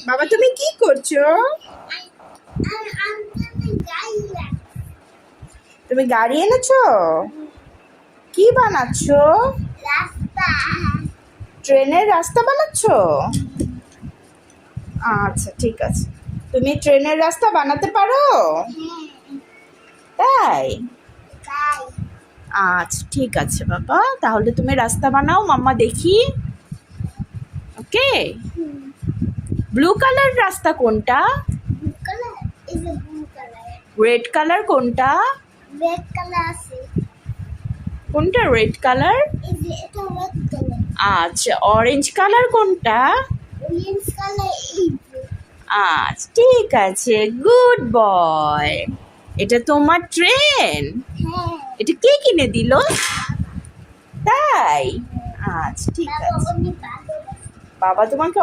বাবা তুমি কি করছো? তুমি গাড়ি এনেছো? কি বানাচ্ছো? ট্রেনের রাস্তা বানাচ্ছো? আচ্ছা ঠিক আছে। তুমি ট্রেনের রাস্তা বানাতে পারো? তাই? আচ্ছা ঠিক আছে বাবা, তাহলে তুমি রাস্তা বানাও, মাম্মা দেখি। ওকে। ব্লু কালার রাস্তা কোনটা? রেড কালার কোনটা? কোনটা রেড কালার? আচ্ছা অরেঞ্জ কালার কোনটা? আচ্ছা ঠিক আছে, গুড বয়। এটা তোমার ট্রেন? এটা কে কিনে দিল? তাই? আচ্ছা ঠিক আছে। বাবা তোমাকে